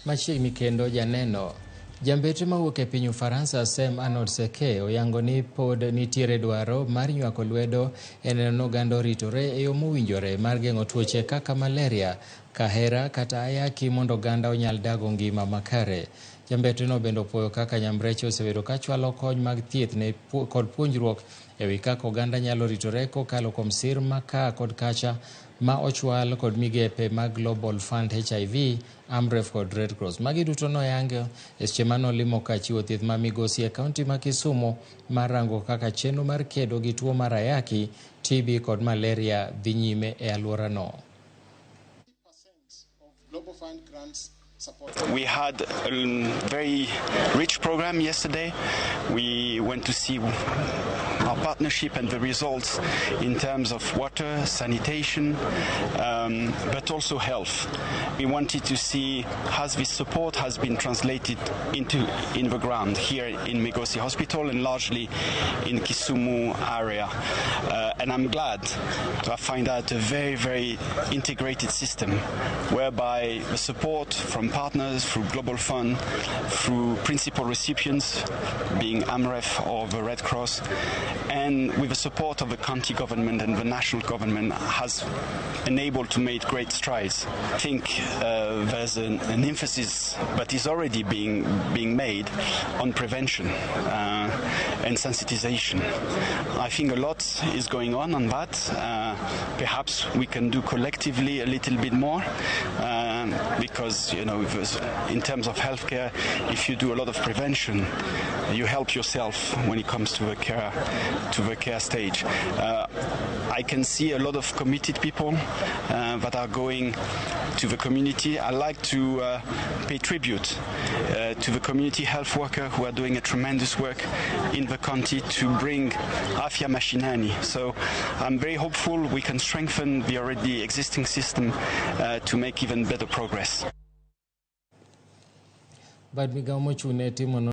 Machiegni kendo janeno jambetre mawuok e piny Ufaransa Sam Arnold Seke oyango ni pod nitiere dwaro mar nywako lwedo e neno oganda oritore e yo mowinjore mar geng'o tuoche kaka malaria, kahera kata ayaki mondo oganda onyal dago ngima makare. Jambetreno bende opuoyo kaka nyamreche osebedo ka chwalo kony mag thieth kod puonjruok e wi kaka oganda nyalo ritore kokalo kuom sir maka kod kacha ma ochwal kod migepe mag Global Fund HIV, Amref kod Red Cross. Magi duto noyango e seche manolimo ka chiwo thieth ma migosi e kaunti ma Kisumu mar rango kaka chenro mar kedo gi tuo mar ayaki, TB kod malaria dhi nyime e alworano. We had a very rich program yesterday. We went to see our partnership and the results in terms of water, sanitation, but also health. We wanted to see how this support has been translated in the ground here in Migago Hospital and largely in Kisumu area. And I'm glad to find out a very, very integrated system whereby the support from partners through Global Fund, through principal recipients being Amref or the Red Cross, and with the support of the county government and the national government has enabled to make great strides. I think there's an emphasis that is already being made on prevention and sensitization. I think a lot is going on that. Perhaps we can do collectively a little bit more because, you know, in terms of healthcare, if you do a lot of prevention, you help yourself when it comes to the care stage. I can see a lot of committed people that are going to the community. I like to pay tribute to the community health workers who are doing a tremendous work in the county to bring Afya Mashinani. So I'm very hopeful we can strengthen the already existing system to make even better progress. But Migago mochune timo